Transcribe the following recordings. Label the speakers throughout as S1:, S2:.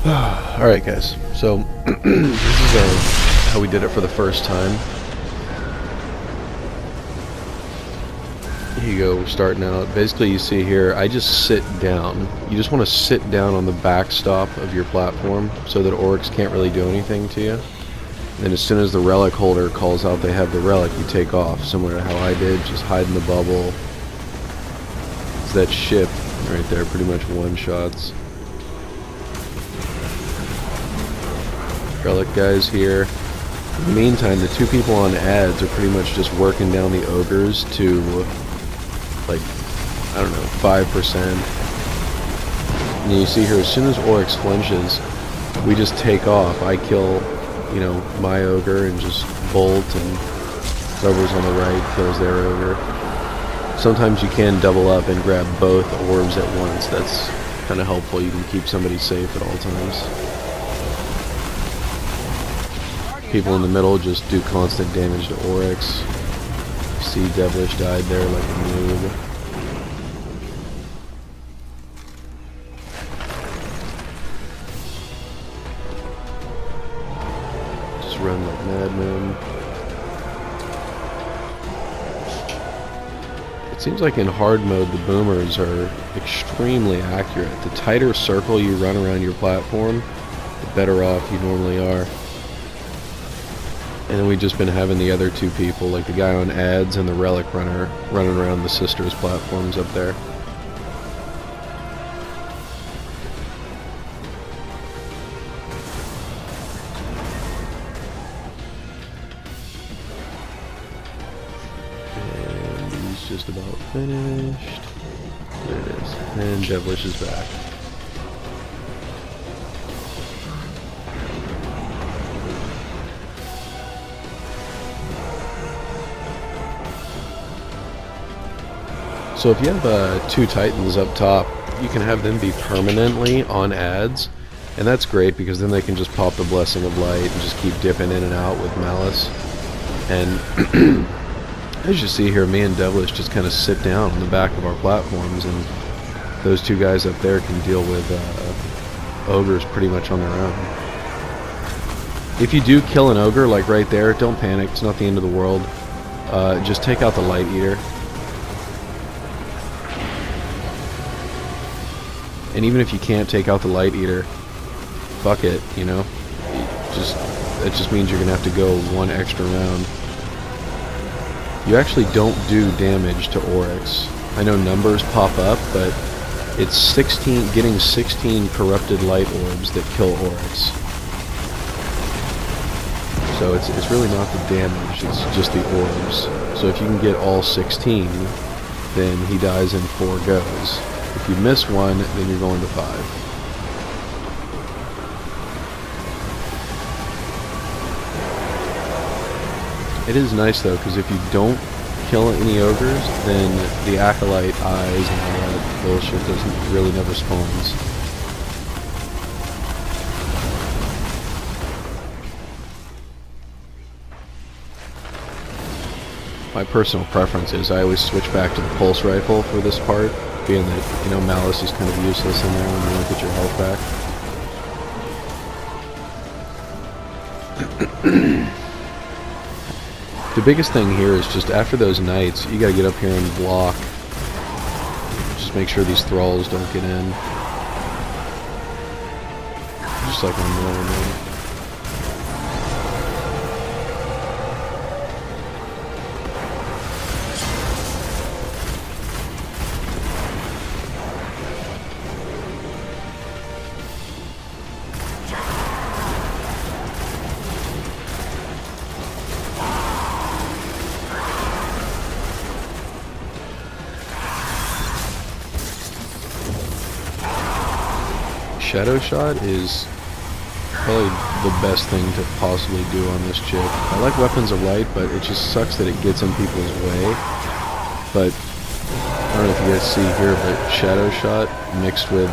S1: Alright guys, so this is how we did it for the first time. Here you go, we're starting out. Basically you see here, I just sit down. You just want to sit down on the backstop of your platform so that Oryx can't really do anything to you. And as soon as the relic holder calls out they have the relic, you take off, similar to how I did, just hide in the bubble. It's that ship right there, pretty much one-shots. Relic guys here. In the meantime, the two people on ads are pretty much just working down the ogres to, like, I don't know, 5%. And you see here, as soon as Oryx flinches, we just take off. I kill, you know, my ogre and just bolt, and whoever's on the right kills their ogre. Sometimes you can double up and grab both orbs at once. That's kind of helpful. You can keep somebody safe at all times. People in the middle just do constant damage to Oryx. See Devilish died there like a noob. Just run like madmen. It seems like in hard mode the boomers are extremely accurate. The tighter circle you run around your platform, the better off you normally are. And then we've just been having the other two people, like the guy on ads and the relic runner, running around the sisters' platforms up there. And he's just about finished. There it is. And Devilish is back. So if you have two titans up top, you can have them be permanently on ads, and that's great because then they can just pop the Blessing of Light and just keep dipping in and out with Malice. And as you see here, me and Devilish just kind of sit down on the back of our platforms, and those two guys up there can deal with ogres pretty much on their own. If you do kill an ogre, like right there, don't panic, it's not the end of the world. Just take out the Light Eater. And even if you can't take out the Light Eater, fuck it, you know? That just means you're gonna have to go one extra round. You actually don't do damage to Oryx. I know numbers pop up, but it's getting 16 corrupted light orbs that kill Oryx. So it's really not the damage, it's just the orbs. So if you can get all 16, then he dies in 4 goes. If you miss one, then you're going to 5. It is nice though, because if you don't kill any ogres, then the Acolyte eyes and all that bullshit really never spawns. My personal preference is I always switch back to the pulse rifle for this part, being that, you know, Malice is kind of useless in there when you don't get your health back. The biggest thing here is just after those knights, you gotta get up here and block. Just make sure these thralls don't get in. Just like on normal. Shadow Shot is probably the best thing to possibly do on this chick. I like Weapons of Light, but it just sucks that it gets in people's way. But I don't know if you guys see here, but Shadow Shot mixed with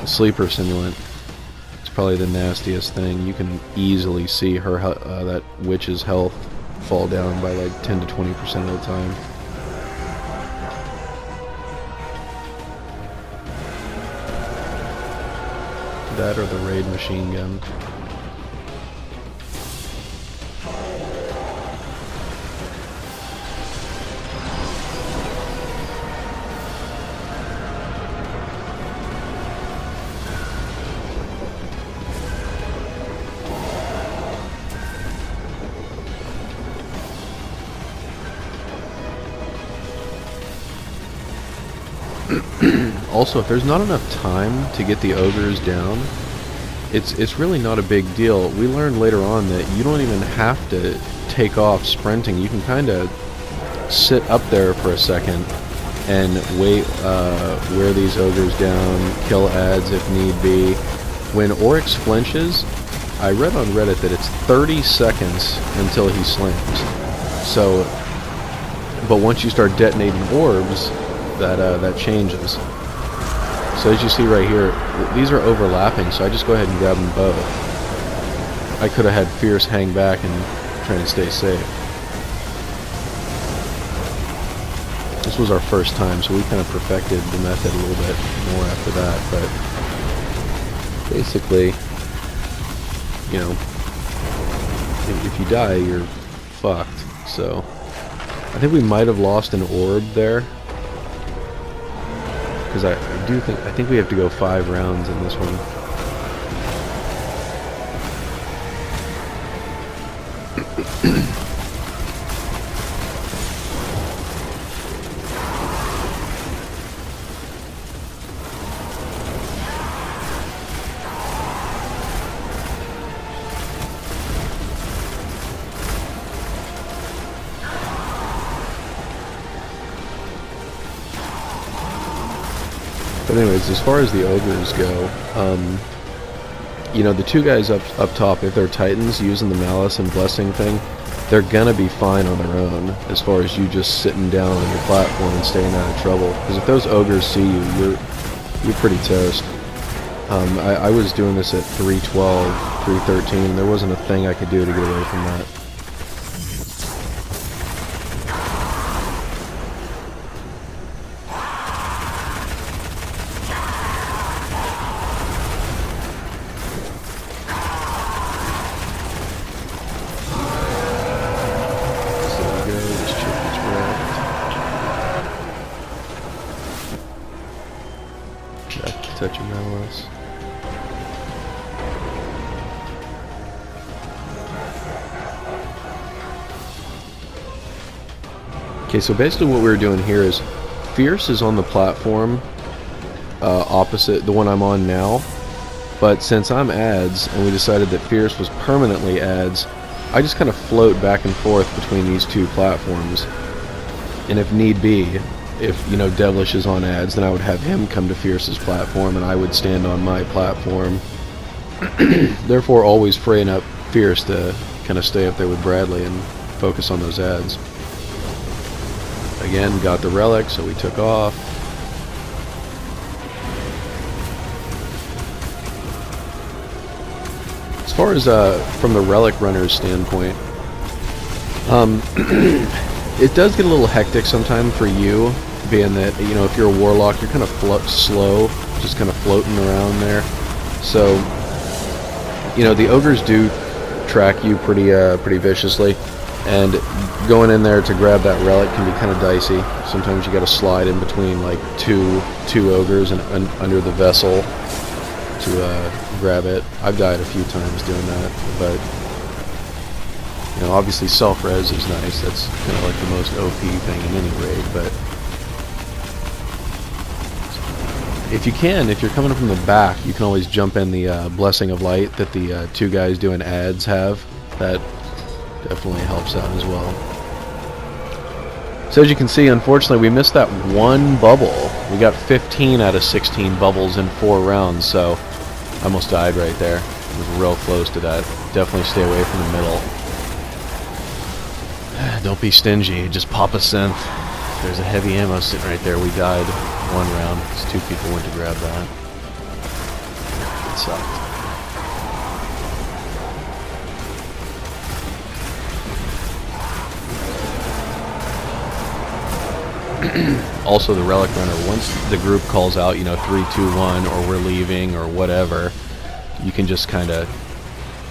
S1: Sleeper Simulant, it's probably the nastiest thing. You can easily see her that witch's health fall down by like 10 to 20% of the time. That or the raid machine gun. Also, if there's not enough time to get the ogres down, it's really not a big deal. We learned later on that you don't even have to take off sprinting. You can kind of sit up there for a second and wait, wear these ogres down, kill ads if need be. When Oryx flinches, I read on Reddit that it's 30 seconds until he slams. So, but once you start detonating orbs, that changes. So as you see right here, these are overlapping, so I just go ahead and grab them both. I could have had Fierce hang back and try and stay safe. This was our first time, so we kind of perfected the method a little bit more after that, but basically, you know, if you die, you're fucked. So I think we might have lost an orb there, because I think we have to go 5 rounds in this one. But anyways, as far as the ogres go, you know, the two guys up top, if they're titans using the malice and blessing thing, they're gonna be fine on their own, as far as you just sitting down on your platform and staying out of trouble. Because if those ogres see you, you're pretty toast. I was doing this at 312, 313, and there wasn't a thing I could do to get away from that. Touch of malice. Okay, so basically what we're doing here is Fierce is on the platform opposite the one I'm on now, but since I'm ads and we decided that Fierce was permanently ads, I just kind of float back and forth between these two platforms, and if need be, if, you know, Devilish is on ads, then I would have him come to Fierce's platform and I would stand on my platform. Therefore, always freeing up Fierce to kind of stay up there with Bradley and focus on those ads. Again, got the relic, so we took off. As far as from the relic runner's standpoint, it does get a little hectic sometimes for you, being that, you know, if you're a warlock, you're kind of slow, just kind of floating around there. So, you know, the ogres do track you pretty viciously, and going in there to grab that relic can be kind of dicey. Sometimes you got to slide in between like two ogres and under the vessel to grab it. I've died a few times doing that, but you know, obviously self-res is nice. That's kind of like the most OP thing in any raid, but if you can, if you're coming from the back, you can always jump in the Blessing of Light that the two guys doing ads have. That definitely helps out as well. So as you can see, unfortunately, we missed that one bubble. We got 15 out of 16 bubbles in 4 rounds, so I almost died right there. It was real close to that. Definitely stay away from the middle. Don't be stingy, just pop a synth. There's a heavy ammo sitting right there. We died 1 round because 2 people went to grab that. It sucked. Also, the relic runner, once the group calls out, you know, 3, 2, 1, or we're leaving, or whatever, you can just kind of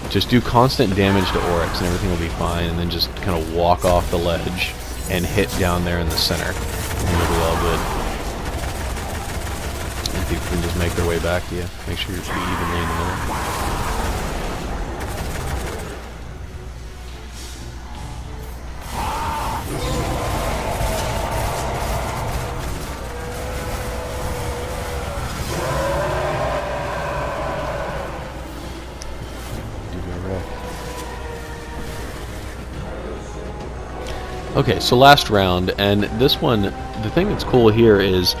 S1: just do constant damage to Oryx and everything will be fine, and then just kind of walk off the ledge and hit down there in the center, and you'll be all good. And people can just make their way back to you. Make sure you're pretty evenly in the middle. Okay, so last round, and this one, the thing that's cool here is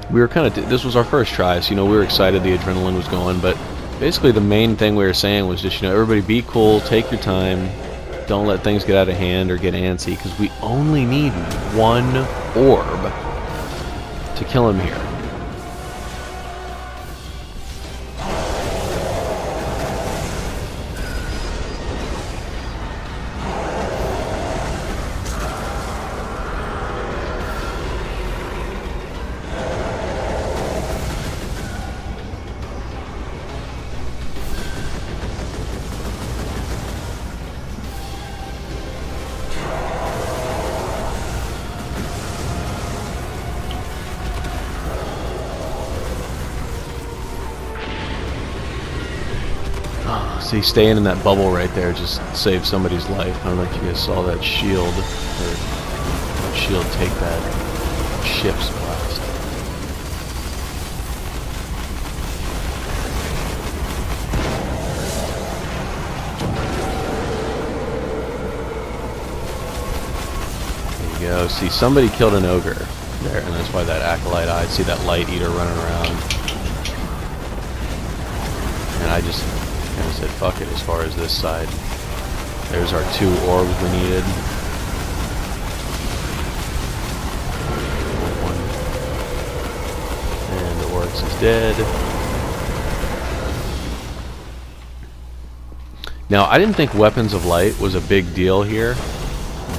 S1: we were kind of, this was our first try, so, you know, we were excited, the adrenaline was going, but basically the main thing we were saying was just, you know, everybody be cool, take your time, don't let things get out of hand or get antsy, because we only need one orb to kill him here. See, staying in that bubble right there just saved somebody's life. I don't know if you guys saw that shield, or that shield take that ship's blast. There you go. See, somebody killed an ogre there, and that's why that acolyte eye. See that light eater running around. And I just kind of said fuck it as far as this side. There's our 2 orbs we needed. And the Oryx is dead. Now, I didn't think Weapons of Light was a big deal here,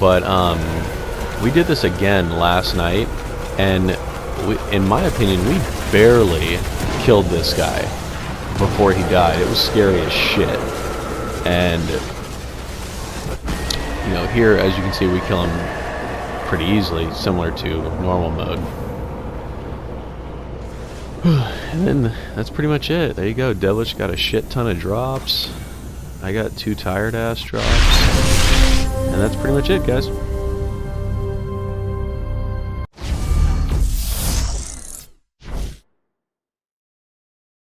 S1: but we did this again last night, and in my opinion, we barely killed this guy before he died. It was scary as shit. And you know, here, as you can see, we kill him pretty easily, similar to normal mode. And then that's pretty much it. There you go. Devilish got a shit ton of drops. I got 2 tired ass drops. And that's pretty much it, guys.